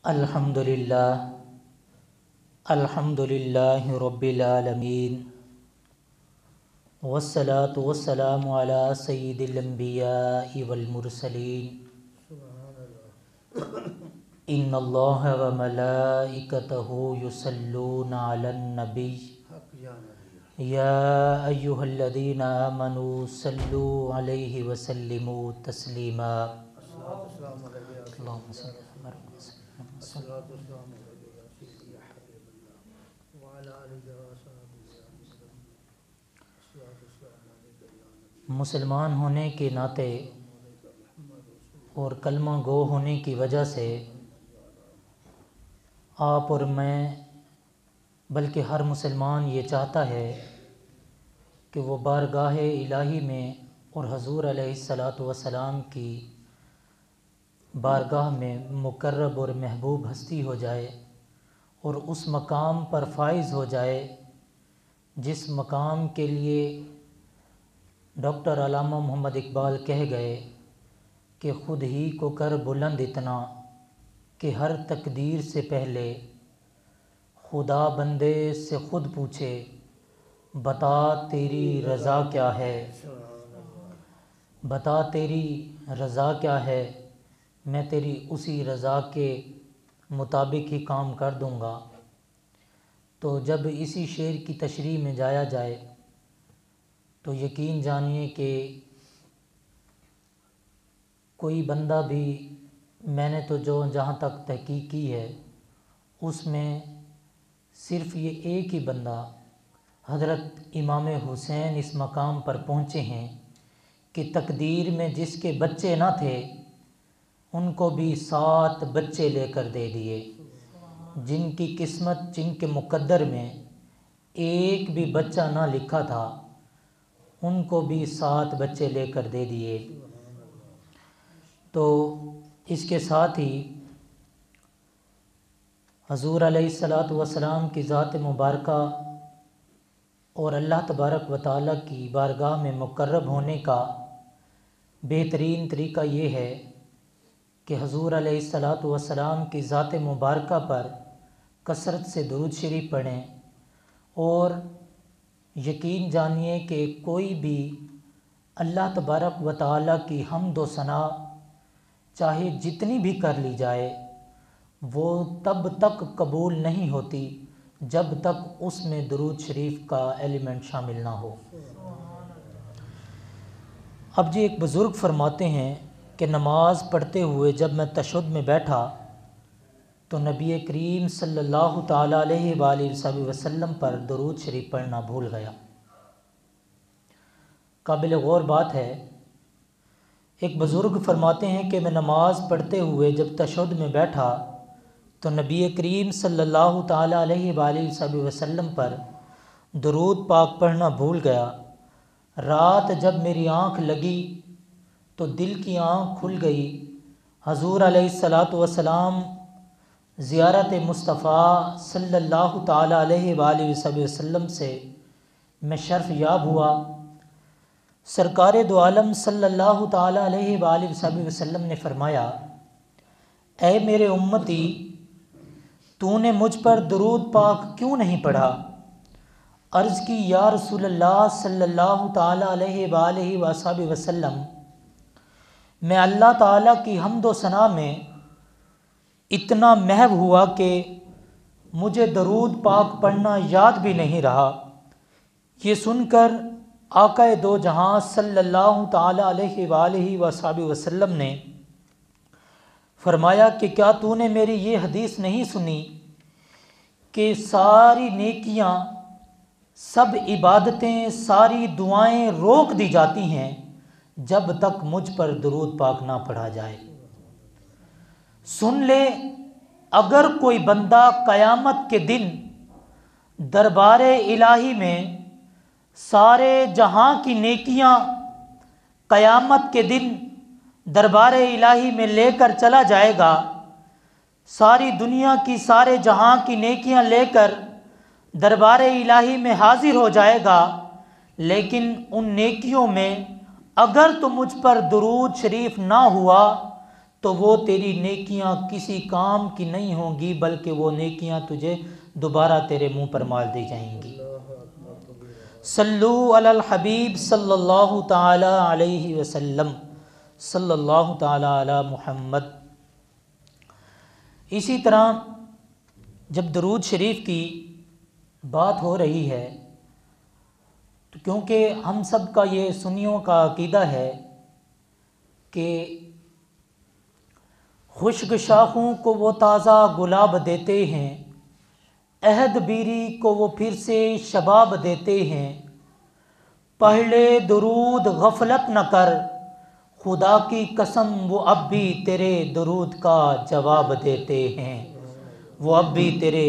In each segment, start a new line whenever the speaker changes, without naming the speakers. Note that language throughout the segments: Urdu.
الحمدللہ الحمدللہ رب العالمین والصلاة والسلام علی سید الانبیاء والمرسلین ان اللہ وملائکتہ یصلون علی النبی یا ایہا الذین آمنوا صلوا علیہ وسلموا تسلیما اللہم صل مسلمان ہونے کے ناطے اور کلمہ گو ہونے کی وجہ سے آپ اور میں بلکہ ہر مسلمان یہ چاہتا ہے کہ وہ بارگاہ الہی میں اور حضور علیہ الصلاۃ والسلام کی بارگاہ میں مقرب اور محبوب ہستی ہو جائے اور اس مقام پر فائز ہو جائے جس مقام کے لیے ڈاکٹر علامہ محمد اقبال کہہ گئے کہ خود ہی کو کر بلند اتنا کہ ہر تقدیر سے پہلے خدا بندے سے خود پوچھے بتا تیری رضا کیا ہے، بتا تیری رضا کیا ہے، میں تیری اسی رضا کے مطابق ہی کام کر دوں گا۔ تو جب اسی شعر کی تشریح میں جایا جائے تو یقین جانیے کہ کوئی بندہ بھی، میں نے تو جہاں تک تحقیق کی ہے اس میں صرف یہ ایک ہی بندہ حضرت امام حسین اس مقام پر پہنچے ہیں کہ تقدیر میں جس کے بچے نہ تھے ان کو بھی 7 بچے لے کر دے دیے، جن کی قسمت، جن کے مقدر میں ایک بھی بچہ نہ لکھا تھا ان کو بھی 7 بچے لے کر دے دیے۔ تو اس کے ساتھ ہی حضور علیہ الصلاۃ والسلام کی ذات مبارکہ اور اللہ تبارک و تعالیٰ کی بارگاہ میں مقرب ہونے کا بہترین طریقہ یہ ہے کہ حضور علیہ الصلاۃ والسلام کی ذات مبارکہ پر کثرت سے درود شریف پڑھیں، اور یقین جانیے کہ کوئی بھی اللہ تبارک و تعالیٰ کی حمد و ثنا چاہے جتنی بھی کر لی جائے وہ تب تک قبول نہیں ہوتی جب تک اس میں درود شریف کا ایلیمنٹ شامل نہ ہو۔ اب جی ایک بزرگ فرماتے ہیں کہ نماز پڑھتے ہوئے جب میں تشہد میں بیٹھا تو نبی کریم صلی اللہ تعالیٰ علیہ وآلہ وسلم پر درود شریف پڑھنا بھول گیا۔ قابل غور بات ہے، ایک بزرگ فرماتے ہیں کہ میں نماز پڑھتے ہوئے جب تشہد میں بیٹھا تو نبی کریم صلی اللہ تعالیٰ علیہ وآلہ وسلم پر درود پاک پڑھنا بھول گیا۔ رات جب میری آنکھ لگی تو دل کی آنکھ کھل گئی، حضور علیہ الصلاۃ والسلام زیارت مصطفیٰ صلی اللہ تعالیٰ علیہ وآلہ وسلم سے میں شرف یاب ہوا۔ سرکار دو عالم صلی اللہ تعالیٰ علیہ وآلہ وسلم نے فرمایا، اے میرے امتی، تو نے مجھ پر درود پاک کیوں نہیں پڑھا؟ عرض کی، یا رسول اللہ صلی اللہ تعالیٰ علیہ وآلہ وسلم، میں اللہ تعالیٰ کی حمد و ثنا میں اتنا محو ہوا کہ مجھے درود پاک پڑھنا یاد بھی نہیں رہا۔ یہ سن کر آقا دو جہاں صلی اللہ تعالیٰ علیہ وآلہ وسلم نے فرمایا کہ کیا تو نے میری یہ حدیث نہیں سنی کہ ساری نیکیاں، سب عبادتیں، ساری دعائیں روک دی جاتی ہیں جب تک مجھ پر درود پاک نہ پڑھا جائے۔ سن لے، اگر کوئی بندہ قیامت کے دن دربار الہی میں سارے جہاں کی نیکیاں قیامت کے دن دربار الہی میں لے کر چلا جائے گا، ساری دنیا کی، سارے جہاں کی نیکیاں لے کر دربار الہی میں حاضر ہو جائے گا، لیکن ان نیکیوں میں اگر تو مجھ پر درود شریف نہ ہوا تو وہ تیری نیکیاں کسی کام کی نہیں ہوں گی، بلکہ وہ نیکیاں تجھے دوبارہ تیرے منہ پر مال دی جائیں گی۔ صلو علی الحبیب صلی اللہ تعالی علیہ وسلم، صلی اللہ تعالی علی محمد۔ اسی طرح جب درود شریف کی بات ہو رہی ہے تو کیونکہ ہم سب کا یہ سنیوں کا عقیدہ ہے کہ خشک شاخوں کو وہ تازہ گلاب دیتے ہیں، عہد بیری کو وہ پھر سے شباب دیتے ہیں، پڑھ لے درود غفلت نہ کر، خدا کی قسم وہ اب بھی تیرے درود کا جواب دیتے ہیں، وہ اب بھی تیرے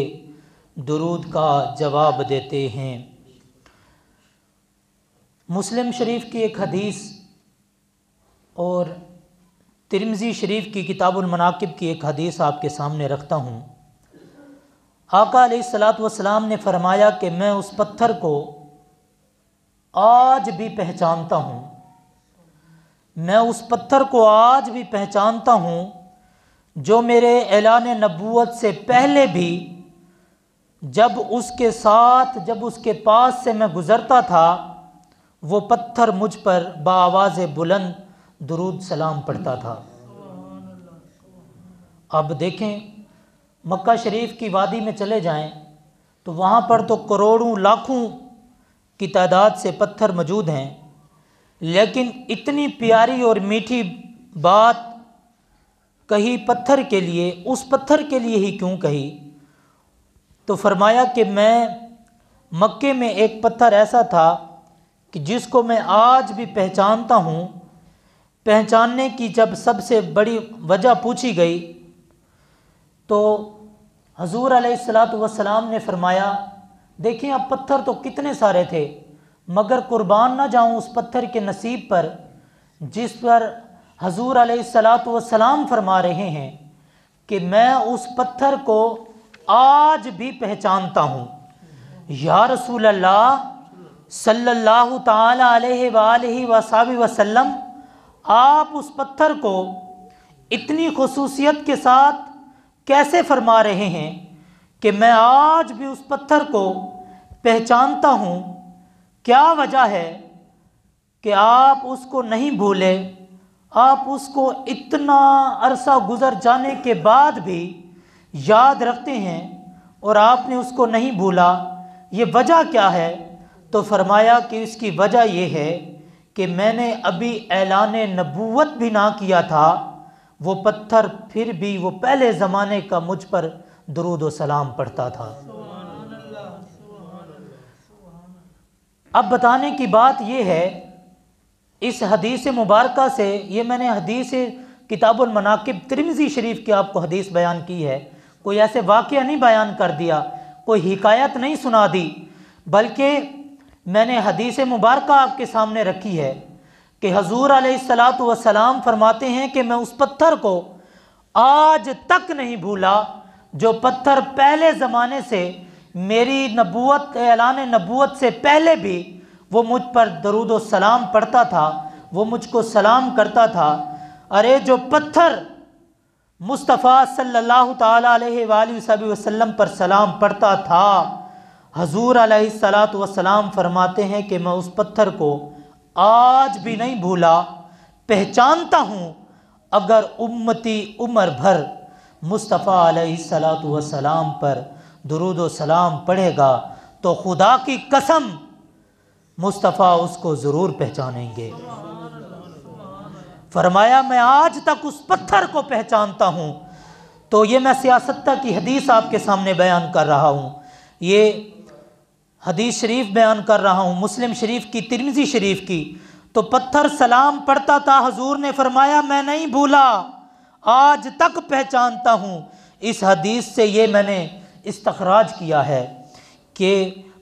درود کا جواب دیتے ہیں۔ مسلم شریف کی ایک حدیث اور ترمذی شریف کی کتاب المناقب کی ایک حدیث آپ کے سامنے رکھتا ہوں۔ آقا علیہ الصلاۃ والسلام نے فرمایا کہ میں اس پتھر کو آج بھی پہچانتا ہوں، میں اس پتھر کو آج بھی پہچانتا ہوں جو میرے اعلان نبوت سے پہلے بھی جب اس کے پاس سے میں گزرتا تھا وہ پتھر مجھ پر بآواز بلند درود سلام پڑھتا تھا۔ اب دیکھیں مکہ شریف کی وادی میں چلے جائیں تو وہاں پر تو کروڑوں لاکھوں کی تعداد سے پتھر موجود ہیں، لیکن اتنی پیاری اور میٹھی بات کہی پتھر کے لیے، اس پتھر کے لیے ہی کیوں کہی؟ تو فرمایا کہ میں مکے میں ایک پتھر ایسا تھا کہ جس کو میں آج بھی پہچانتا ہوں۔ پہچاننے کی جب سب سے بڑی وجہ پوچھی گئی تو حضور علیہ الصلاۃ والسلام نے فرمایا دیکھیں اب پتھر تو کتنے سارے تھے، مگر قربان نہ جاؤں اس پتھر کے نصیب پر جس پر حضور علیہ الصلاۃ والسلام فرما رہے ہیں کہ میں اس پتھر کو آج بھی پہچانتا ہوں۔ یا رسول اللہ صلی اللہ تعالی علیہ وآلہ وصحبہ وسلم، آپ اس پتھر کو اتنی خصوصیت کے ساتھ کیسے فرما رہے ہیں کہ میں آج بھی اس پتھر کو پہچانتا ہوں؟ کیا وجہ ہے کہ آپ اس کو نہیں بھولے، آپ اس کو اتنا عرصہ گزر جانے کے بعد بھی یاد رکھتے ہیں اور آپ نے اس کو نہیں بھولا؟ یہ وجہ کیا ہے؟ تو فرمایا کہ اس کی وجہ یہ ہے کہ میں نے ابھی اعلان نبوت بھی نہ کیا تھا، وہ پتھر پھر بھی وہ پہلے زمانے کا مجھ پر درود و سلام پڑھتا تھا۔ اب بتانے کی بات یہ ہے اس حدیث مبارکہ سے، یہ میں نے حدیث کتاب المناقب ترمذی شریف کی آپ کو حدیث بیان کی ہے، کوئی ایسے واقعہ نہیں بیان کر دیا، کوئی حکایت نہیں سنا دی، بلکہ میں نے حدیث مبارکہ آپ کے سامنے رکھی ہے کہ حضور علیہ الصلاۃ والسلام فرماتے ہیں کہ میں اس پتھر کو آج تک نہیں بھولا جو پتھر پہلے زمانے سے میری نبوت اعلان نبوت سے پہلے بھی وہ مجھ پر درود و سلام پڑھتا تھا، وہ مجھ کو سلام کرتا تھا۔ ارے جو پتھر مصطفیٰ صلی اللہ تعالیٰ علیہ وآلہ وسلم پر سلام پڑھتا تھا، حضور علیہ الصلاۃ والسلام فرماتے ہیں کہ میں اس پتھر کو آج بھی نہیں بھولا، پہچانتا ہوں۔ اگر امتی عمر بھر مصطفیٰ علیہ الصلاۃ والسلام پر درود و سلام پڑھے گا تو خدا کی قسم مصطفیٰ اس کو ضرور پہچانیں گے۔ فرمایا میں آج تک اس پتھر کو پہچانتا ہوں۔ تو یہ میں سیاستہ کی حدیث آپ کے سامنے بیان کر رہا ہوں، یہ حدیث شریف بیان کر رہا ہوں، مسلم شریف کی، ترمذی شریف کی۔ تو پتھر سلام پڑھتا تھا، حضور نے فرمایا میں نہیں بھولا، آج تک پہچانتا ہوں۔ اس حدیث سے یہ میں نے استخراج کیا ہے کہ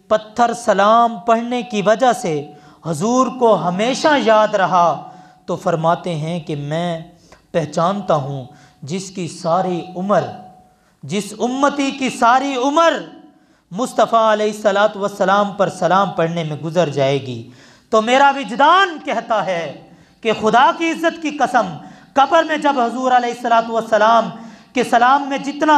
پتھر سلام پڑھنے کی وجہ سے حضور کو ہمیشہ یاد رہا۔ تو فرماتے ہیں کہ میں پہچانتا ہوں جس کی ساری عمر، جس امتی کی ساری عمر مصطفیٰ علیہ الصلاۃ والسلام پر سلام پڑھنے میں گزر جائے گی، تو میرا وجدان کہتا ہے کہ خدا کی عزت کی قسم قبر میں جب حضور علیہ الصلوۃ والسلام کے سلام میں جتنا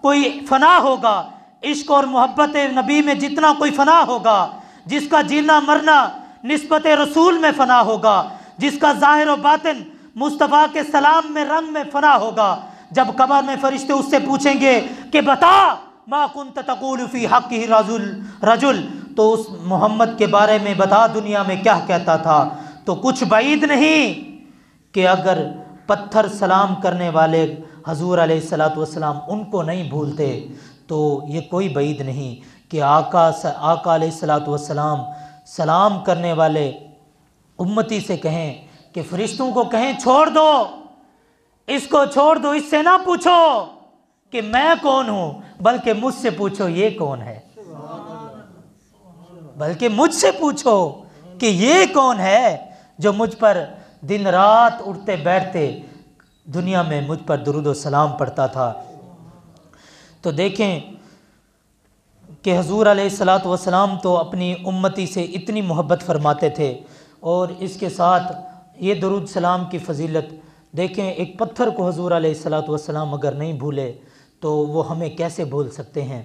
کوئی فنا ہوگا، عشق اور محبت نبی میں جتنا کوئی فنا ہوگا، جس کا جینا مرنا نسبت رسول میں فنا ہوگا، جس کا ظاہر و باطن مصطفیٰ کے سلام میں رنگ میں فنا ہوگا، جب قبر میں فرشتے اس سے پوچھیں گے کہ بتا ما کنت تقول فی حقہ رجل، تو اس محمد کے بارے میں بتا دنیا میں کیا کہتا تھا، تو کچھ بعید نہیں کہ اگر پتھر سلام کرنے والے حضور علیہ الصلوۃ والسلام ان کو نہیں بھولتے تو یہ کوئی بعید نہیں کہ آقا علیہ الصلوۃ والسلام سلام کرنے والے امتی سے کہیں کہ فرشتوں کو کہیں چھوڑ دو، اس کو چھوڑ دو، اس سے نہ پوچھو کہ میں کون ہوں، بلکہ مجھ سے پوچھو یہ کون ہے، بلکہ مجھ سے پوچھو کہ یہ کون ہے جو مجھ پر دن رات اٹھتے بیٹھتے دنیا میں مجھ پر درود و سلام پڑھتا تھا۔ تو دیکھیں کہ حضور علیہ الصلوۃ والسلام تو اپنی امتی سے اتنی محبت فرماتے تھے، اور اس کے ساتھ یہ درود سلام کی فضیلت دیکھیں، ایک پتھر کو حضور علیہ الصلوۃ والسلام اگر نہیں بھولے تو وہ ہمیں کیسے بھول سکتے ہیں۔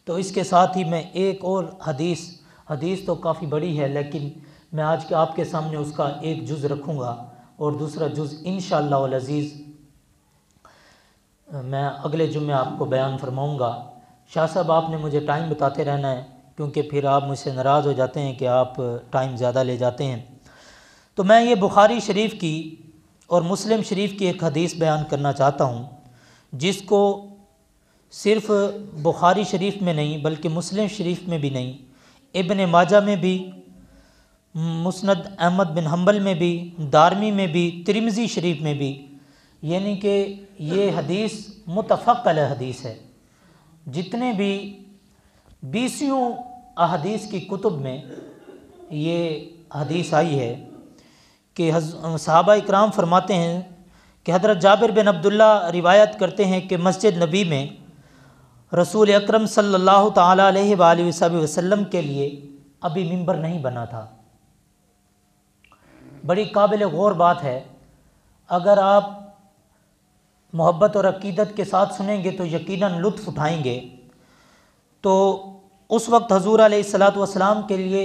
تو اس کے ساتھ ہی میں ایک اور حدیث تو کافی بڑی ہے، لیکن میں آج کے آپ کے سامنے اس کا ایک جز رکھوں گا، اور دوسرا جز انشاءاللہ العزیز میں اگلے جمعے آپ کو بیان فرماؤں گا۔ شاہ صاحب آپ نے مجھے ٹائم بتاتے رہنا ہے، کیونکہ پھر آپ مجھ سے ناراض ہو جاتے ہیں کہ آپ ٹائم زیادہ لے جاتے ہیں۔ تو میں یہ بخاری شریف کی اور مسلم شریف کی ایک حدیث بیان کرنا چاہتا ہوں، جس کو صرف بخاری شریف میں نہیں بلکہ مسلم شریف میں بھی نہیں، ابن ماجہ میں بھی، مسند احمد بن حنبل میں بھی، دارمی میں بھی، ترمذی شریف میں بھی، یعنی کہ یہ حدیث متفق علیہ حدیث ہے۔ جتنے بھی 20 احادیث کی کتب میں یہ حدیث آئی ہے کہ صحابہ اکرام فرماتے ہیں کہ حضرت جابر بن عبداللہ روایت کرتے ہیں کہ مسجد نبی میں رسول اکرم صلی اللہ تعالیٰ علیہ وآلہ وسلم کے لیے ابھی ممبر نہیں بنا تھا۔ بڑی قابل غور بات ہے، اگر آپ محبت اور عقیدت کے ساتھ سنیں گے تو یقیناً لطف اٹھائیں گے۔ تو اس وقت حضور علیہ الصلوۃ والسلام کے لیے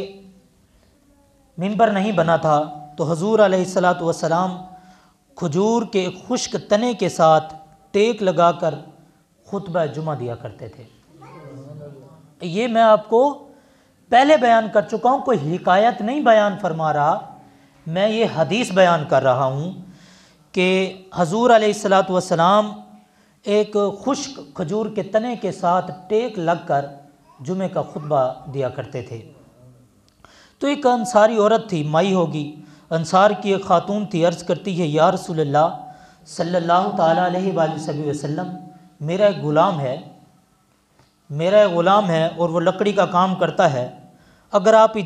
ممبر نہیں بنا تھا، تو حضور علیہ الصلوۃ والسلام کھجور کے خشک تنے کے ساتھ ٹیک لگا کر خطبہ جمعہ دیا کرتے تھے۔ یہ میں آپ کو پہلے بیان کر چکا ہوں، کوئی حکایت نہیں بیان فرما رہا، میں یہ حدیث بیان کر رہا ہوں کہ حضور علیہ الصلوۃ والسلام ایک خشک کھجور کے تنے کے ساتھ ٹیک لگ کر جمعے کا خطبہ دیا کرتے تھے۔ تو ایک انصاری عورت تھی، مائی ہوگی، انصار کی ایک خاتون تھی، عرض کرتی ہے یا رسول اللہ صلی اللہ تعالیٰ علیہ وآلہ وسلم، میرا ایک غلام ہے اور وہ لکڑی کا کام کرتا ہے، اگر آپ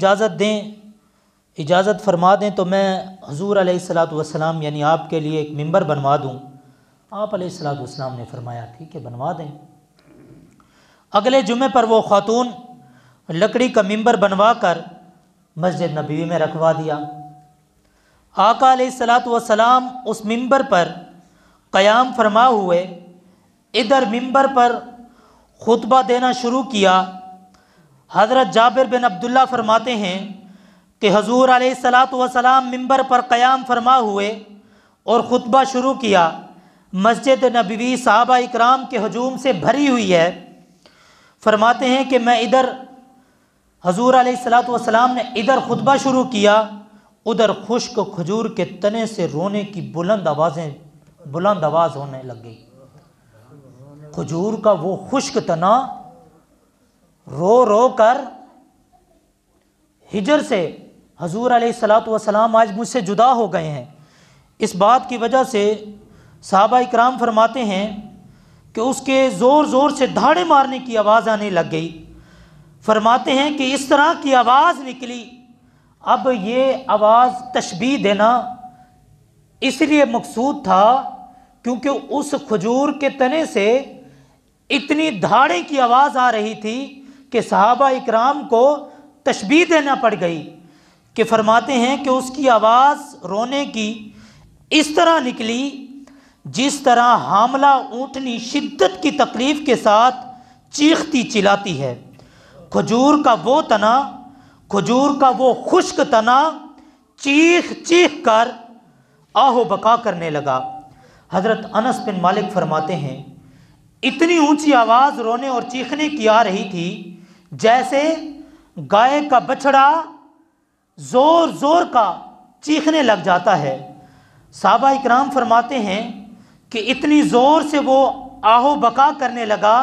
اجازت فرما دیں تو میں حضور علیہ الصلوۃ والسلام یعنی آپ کے لیے ایک ممبر بنوا دوں۔ آپ علیہ الصلوۃ والسلام نے فرمایا ٹھیک ہے بنوا دیں۔ اگلے جمعے پر وہ خاتون لکڑی کا ممبر بنوا کر مسجد نبوی میں رکھوا دیا۔ آقا علیہ الصلوۃ والسلام اس ممبر پر قیام فرما ہوئے ادھر ممبر پر خطبہ دینا شروع کیا۔ حضرت جابر بن عبداللہ فرماتے ہیں کہ حضور علیہ الصلوۃ والسلام ممبر پر قیام فرما ہوئے اور خطبہ شروع کیا۔ مسجد نبوی صحابہ اکرام کے ہجوم سے بھری ہوئی ہے۔ فرماتے ہیں کہ میں ادھر حضور علیہ الصلوۃ والسلام نے ادھر خطبہ شروع کیا، ادھر خشک کھجور کے تنے سے رونے کی بلند آواز ہونے لگ گئی۔ کھجور کا وہ خشک تنا رو رو کر ہجر سے حضور علیہ الصلوۃ والسلام آج مجھ سے جدا ہو گئے ہیں۔ اس بات کی وجہ سے صحابہ اکرام فرماتے ہیں کہ اس کے زور زور سے دھاڑے مارنے کی آواز آنے لگ گئی۔ فرماتے ہیں کہ اس طرح کی آواز نکلی۔ اب یہ آواز تشبیہ دینا اس لیے مقصود تھا کیونکہ اس کھجور کے تنے سے اتنی دھاڑے کی آواز آ رہی تھی کہ صحابہ اکرام کو تشبیہ دینا پڑ گئی، کہ فرماتے ہیں کہ اس کی آواز رونے کی اس طرح نکلی جس طرح حاملہ اونٹنی شدت کی تکلیف کے ساتھ چیختی چلاتی ہے۔ کھجور کا وہ تنا، کھجور کا وہ خشک تنا چیخ چیخ کر آہو بکا کرنے لگا۔ حضرت انس بن مالک فرماتے ہیں اتنی اونچی آواز رونے اور چیخنے کی آ رہی تھی جیسے گائے کا بچڑا زور زور کا چیخنے لگ جاتا ہے۔ صحابہ اکرام فرماتے ہیں کہ اتنی زور سے وہ آہو بکا کرنے لگا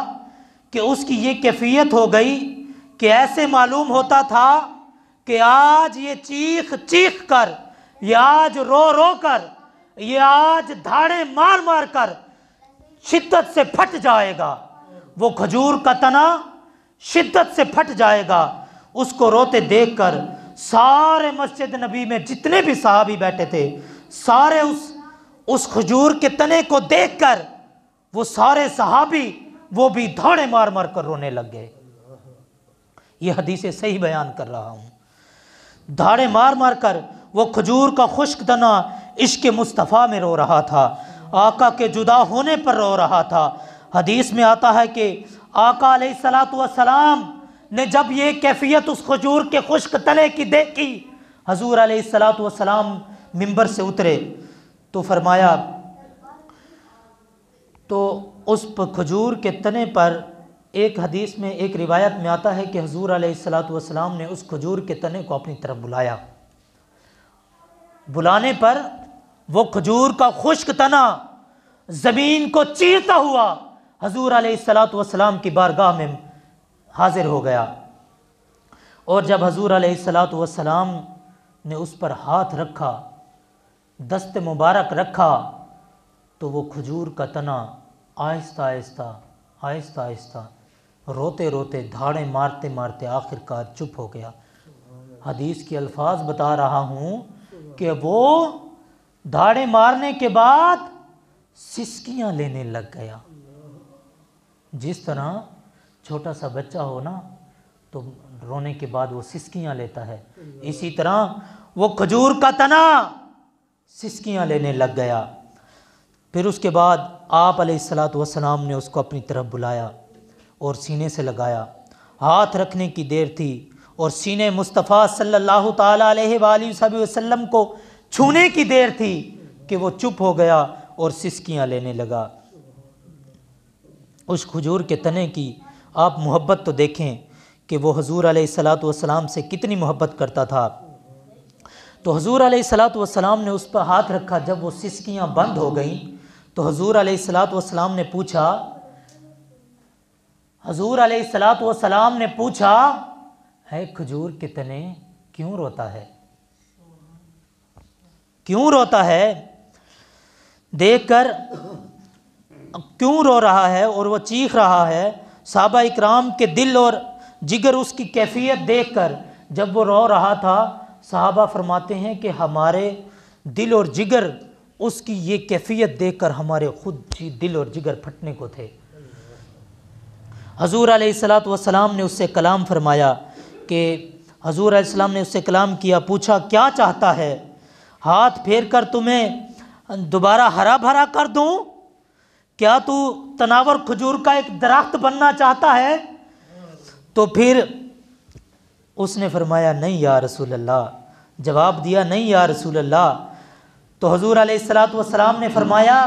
کہ اس کی یہ کیفیت ہو گئی کہ ایسے معلوم ہوتا تھا کہ آج یہ چیخ چیخ کر، یہ آج رو رو کر، یہ آج دھاڑے مار مار کر شدت سے پھٹ جائے گا۔ وہ کھجور کا تنا شدت سے پھٹ جائے گا۔ اس کو روتے دیکھ کر سارے مسجد نبی میں جتنے بھی صحابی بیٹھے تھے، سارے اس کھجور کے تنے کو دیکھ کر وہ سارے صحابی وہ بھی دھاڑے مار مار کر رونے لگ گئے۔ یہ حدیث صحیح بیان کر رہا ہوں۔ دھاڑے مار مار کر وہ کھجور کا خشک تنا عشق مصطفیٰ میں رو رہا تھا، آقا کے جدا ہونے پر رو رہا تھا۔ حدیث میں آتا ہے کہ آقا علیہ الصلوۃ والسلام نے جب یہ کیفیت اس کھجور کے خشک تنے کی دیکھی، حضور علیہ الصلوۃ والسلام منبر سے اترے تو فرمایا، تو اس کھجور کے تنے پر ایک حدیث میں ایک روایت میں آتا ہے کہ حضور علیہ الصلوۃ والسلام نے اس کھجور کے تنے کو اپنی طرف بلایا۔ بلانے پر وہ کھجور کا خشک تنا زمین کو چیرتا ہوا حضور علیہ الصلوۃ والسلام کی بارگاہ میں حاضر ہو گیا، اور جب حضور علیہ الصلوۃ والسلام نے اس پر ہاتھ رکھا، دست مبارک رکھا، تو وہ کھجور کا تنا آہستہ آہستہ آہستہ آہستہ روتے روتے دھاڑے مارتے مارتے آخر کار چپ ہو گیا۔ حدیث کے الفاظ بتا رہا ہوں کہ وہ دھاڑے مارنے کے بعد سسکیاں لینے لگ گیا۔ جس طرح چھوٹا سا بچہ ہو نا تو رونے کے بعد وہ سسکیاں لیتا ہے، اسی طرح وہ کھجور کا تنا سسکیاں لینے لگ گیا۔ پھر اس کے بعد آپ علیہ الصلوۃ والسلام نے اس کو اپنی طرف بلایا اور سینے سے لگایا۔ ہاتھ رکھنے کی دیر تھی اور سینے مصطفیٰ صلی اللہ تعالیٰ علیہ وآلہ وسلم کو چھونے کی دیر تھی کہ وہ چپ ہو گیا اور سسکیاں لینے لگا۔ اس کھجور کے تنے کی آپ محبت تو دیکھیں کہ وہ حضور علیہ الصلوۃ والسلام سے کتنی محبت کرتا تھا۔ تو حضور علیہ الصلوۃ والسلام نے اس پر ہاتھ رکھا، جب وہ سسکیاں بند ہو گئیں تو حضور علیہ الصلوۃ والسلام نے پوچھا، حضور علیہ الصلوۃ والسلام نے پوچھا، ہے کھجور کے تنے کیوں روتا ہے؟ کیوں روتا ہے؟ دیکھ کر کیوں رو رہا ہے اور وہ چیخ رہا ہے؟ صحابہ اکرام کے دل اور جگر اس کی کیفیت دیکھ کر جب وہ رو رہا تھا، صحابہ فرماتے ہیں کہ ہمارے دل اور جگر اس کی یہ کیفیت دیکھ کر ہمارے خود دل اور جگر پھٹنے کو تھے۔ حضور علیہ الصلوۃ والسلام نے اس سے کلام فرمایا کہ حضور علیہ السلام نے اس سے کلام کیا، پوچھا کیا چاہتا ہے؟ ہاتھ پھیر کر تمہیں دوبارہ ہرا بھرا کر دوں؟ کیا تو تناور کھجور کا ایک درخت بننا چاہتا ہے؟ تو پھر اس نے فرمایا نہیں یا رسول اللہ، جواب دیا نہیں یا رسول اللہ۔ تو حضور علیہ الصلوۃ والسلام نے فرمایا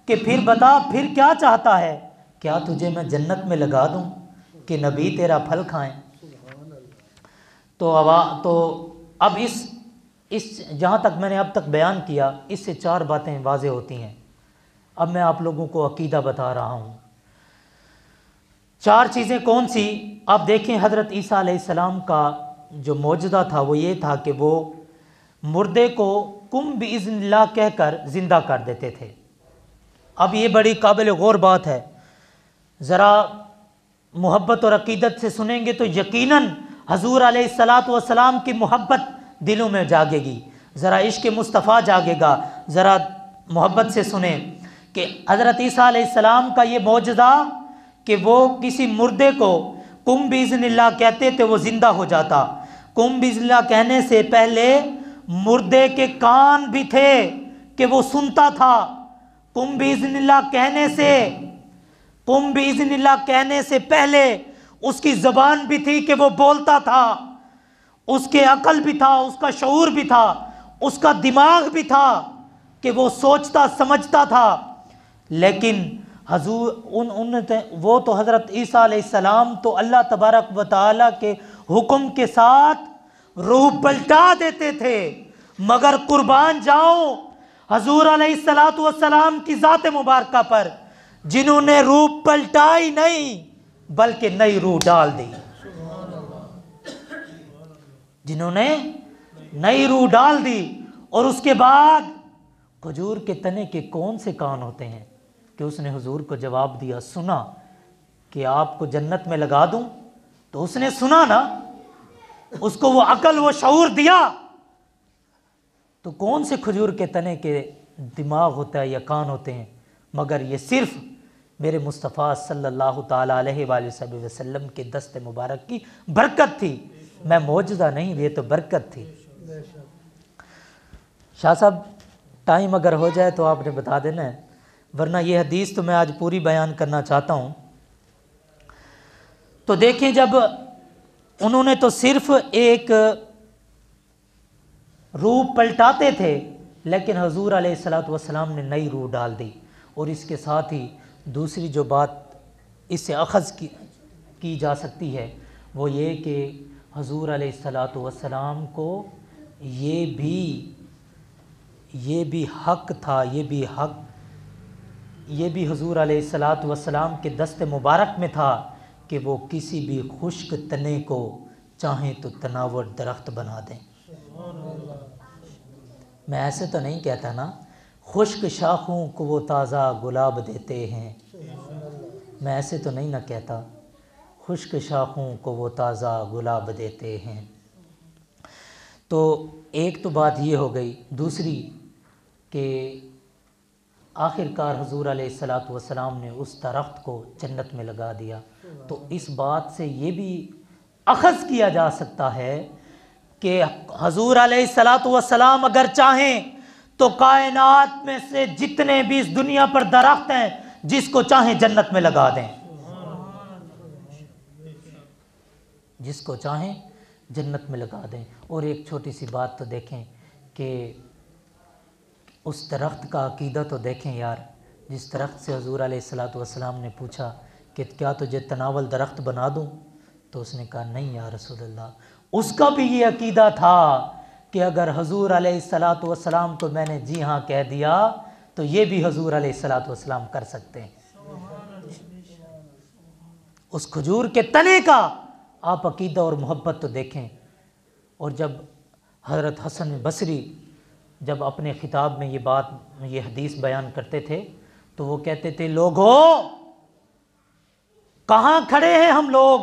کہ پھر بتا، پھر کیا چاہتا ہے؟ کیا تجھے میں جنت میں لگا دوں کہ نبی تیرا پھل کھائیں؟ تو اب اس جہاں تک میں نے اب تک بیان کیا، اس سے 4 باتیں واضح ہوتی ہیں۔ اب میں آپ لوگوں کو عقیدہ بتا رہا ہوں۔ 4 چیزیں کون سی؟ آپ دیکھیں، حضرت عیسیٰ علیہ السلام کا جو معجزہ تھا وہ یہ تھا کہ وہ مردے کو کم باذن اللہ کہہ کر زندہ کر دیتے تھے۔ اب یہ بڑی قابل غور بات ہے، ذرا محبت اور عقیدت سے سنیں گے تو یقیناً حضور علیہ الصلوۃ والسلام کی محبت دلوں میں جاگے گی، ذرا عشق مصطفیٰ جاگے گا۔ ذرا محبت سے سنیں کہ حضرت عیسیٰ علیہ السلام کا یہ معجزہ کہ وہ کسی مردے کو کم باذن اللہ کہتے تھے، وہ زندہ ہو جاتا۔ کم باذن اللہ کہنے سے پہلے مردے کے کان بھی تھے کہ وہ سنتا تھا، قم بِإِذْنِ اللَّهِ کہنے سے پہلے اس کی زبان بھی تھی کہ وہ بولتا تھا، اس کے عقل بھی تھا، اس کا شعور بھی تھا، اس کا دماغ بھی تھا کہ وہ سوچتا سمجھتا تھا. لیکن وہ تو حضرت عیسیٰ علیہ السلام تو اللہ تبارک و تعالیٰ کے حکم کے ساتھ روح پلٹا دیتے تھے، مگر قربان جاؤں حضور علیہ السلام کی ذات مبارکہ پر، جنہوں نے روح پلٹائی نہیں بلکہ نئی روح ڈال دی، جنہوں نے نئی روح ڈال دی. اور اس کے بعد کھجور کے تنے کے کون سے کان ہوتے ہیں کہ اس نے حضور کو جواب دیا، سنا کہ آپ کو جنت میں لگا دوں، تو اس نے سنا نا، اس کو وہ عقل وہ شعور دیا. تو کون سے کھجور کے تنے کے دماغ ہوتا ہے یا کان ہوتے ہیں؟ مگر یہ صرف میرے مصطفیٰ صلی اللہ تعالیٰ علیہ وآلہ وسلم کے دست مبارک کی برکت تھی. میں معجزہ نہیں، یہ تو برکت تھی. شاہ صاحب ٹائم اگر ہو جائے تو آپ نے بتا دینا ہے، ورنہ یہ حدیث تو میں آج پوری بیان کرنا چاہتا ہوں. تو دیکھیں، جب انہوں نے تو صرف ایک روح پلٹاتے تھے، لیکن حضور علیہ السلام نے نئی روح ڈال دی. اور اس کے ساتھ ہی دوسری جو بات اس سے اخذ کی جا سکتی ہے وہ یہ کہ حضور علیہ السلام کو یہ بھی حق تھا، یہ بھی حضور علیہ السلام کے دست مبارک میں تھا کہ وہ کسی بھی خشک تنے کو چاہیں تو تناور درخت بنا دیں. میں ایسے تو نہیں کہتا نا، خشک شاخوں کو وہ تازہ گلاب دیتے ہیں، میں ایسے تو نہیں نہ کہتا، خشک شاخوں کو وہ تازہ گلاب دیتے ہیں. تو ایک تو بات یہ ہو گئی. دوسری کہ آخر کار حضور علیہ السلام نے اس درخت کو جنت میں لگا دیا. تو اس بات سے یہ بھی اخذ کیا جا سکتا ہے کہ حضور علیہ السلام اگر چاہیں تو کائنات میں سے جتنے بھی اس دنیا پر درخت ہیں، جس کو چاہیں جنت میں لگا دیں، جس کو چاہیں جنت میں لگا دیں. اور ایک چھوٹی سی بات تو دیکھیں کہ اس درخت کا عقیدہ تو دیکھیں یار. جس درخت سے حضور علیہ السلام نے پوچھا کہ کیا تجھے تناول درخت بنا دوں، تو اس نے کہا نہیں یا رسول اللہ. اس کا بھی یہ عقیدہ تھا کہ اگر حضور علیہ السلام کو میں نے جی ہاں کہہ دیا تو یہ بھی حضور علیہ السلام کر سکتے ہیں. اس کھجور کے تنے کا آپ عقیدہ اور محبت تو دیکھیں. اور جب حضرت حسن بصری جب اپنے خطاب میں یہ حدیث بیان کرتے تھے تو وہ کہتے تھے، لوگو کہاں کھڑے ہیں ہم لوگ،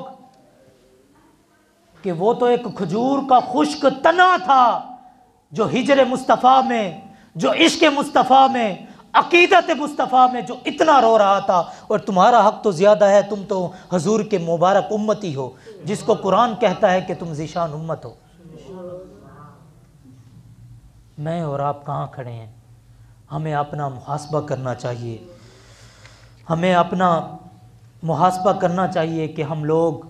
کہ وہ تو ایک کھجور کا خشک تنا تھا جو ہجر مصطفیٰ میں، جو عشق مصطفیٰ میں، عقیدت مصطفیٰ میں جو اتنا رو رہا تھا. اور تمہارا حق تو زیادہ ہے، تم تو حضور کے مبارک امتی ہو، جس کو قرآن کہتا ہے کہ تم ذیشان امت ہو. میں اور آپ کہاں کھڑے ہیں؟ ہمیں اپنا محاسبہ کرنا چاہیے. ہمیں اپنا محاسبہ کرنا چاہیے کہ ہم لوگ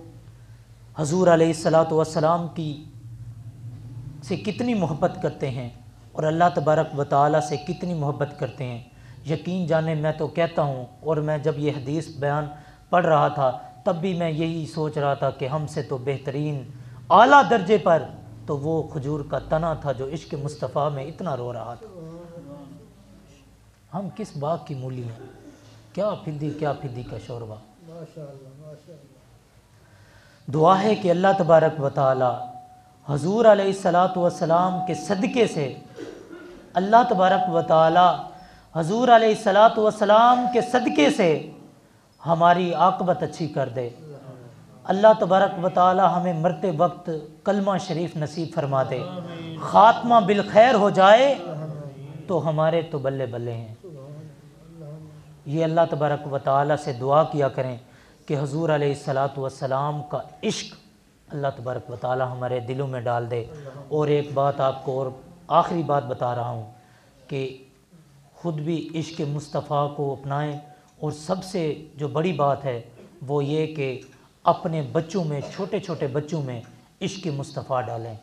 حضور علیہ السلام کی سے کتنی محبت کرتے ہیں اور اللہ تبارک و تعالیٰ سے کتنی محبت کرتے ہیں. یقین جانے میں تو کہتا ہوں، اور میں جب یہ حدیث بیان پڑھ رہا تھا تب بھی میں یہی سوچ رہا تھا کہ ہم سے تو بہترین اعلیٰ درجے پر تو وہ کھجور کا تنا تھا جو عشق مصطفیٰ میں اتنا رو رہا تھا. ہم کس باغ کی مولی ہیں، کیا پھدی کا شوربہ. دعا ہے کہ اللہ تبارک و تعالی حضور علیہ السلام کے صدقے سے، اللہ تبارک و تعالی حضور علیہ السلام کے صدقے سے ہماری عاقبت اچھی کر دے. اللہ تبارک و تعالی ہمیں مرتے وقت کلمہ شریف نصیب فرما دے. خاتمہ بالخیر ہو جائے تو ہمارے تو بلے بلے ہیں. یہ اللہ تبارک و تعالی سے دعا کیا کریں کہ حضور علیہ السلام کا عشق اللہ تبارک و تعالی ہمارے دلوں میں ڈال دے. اور ایک بات آپ کو اور آخری بات بتا رہا ہوں کہ خود بھی عشق مصطفیٰ کو اپنائیں، اور سب سے جو بڑی بات ہے وہ یہ کہ اپنے بچوں میں، چھوٹے چھوٹے بچوں میں عشق مصطفیٰ ڈالیں۔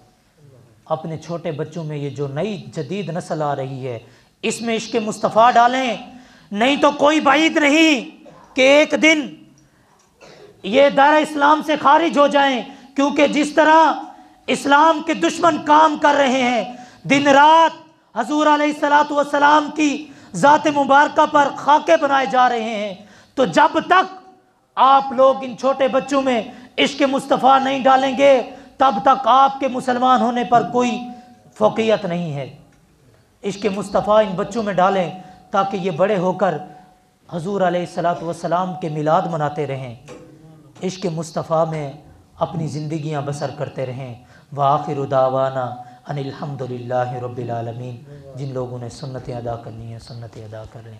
اپنے چھوٹے بچوں میں، یہ جو نئی جدید نسل آ رہی ہے، اس میں عشق مصطفیٰ ڈالیں، نہیں تو کوئی بعید نہیں کہ ایک دن یہ دائرہ اسلام سے خارج ہو جائیں، کیونکہ جس طرح اسلام کے دشمن کام کر رہے ہیں، دن رات حضور علیہ السلام کی ذات مبارکہ پر خاکے بنائے جا رہے ہیں، تو جب تک آپ لوگ ان چھوٹے بچوں میں عشق مصطفیٰ نہیں ڈالیں گے، تب تک آپ کے مسلمان ہونے پر کوئی فوقیت نہیں ہے۔ عشق مصطفیٰ ان بچوں میں ڈالیں تاکہ یہ بڑے ہو کر حضور علیہ السلام کے میلاد مناتے رہیں، عشق مصطفیٰ میں اپنی زندگیاں بسر کرتے رہیں۔ وآخر دعوانا ان الحمد للہ رب العالمین۔ جن لوگوں نے سنتیں ادا کرنی ہیں سنتیں ادا کر لیں۔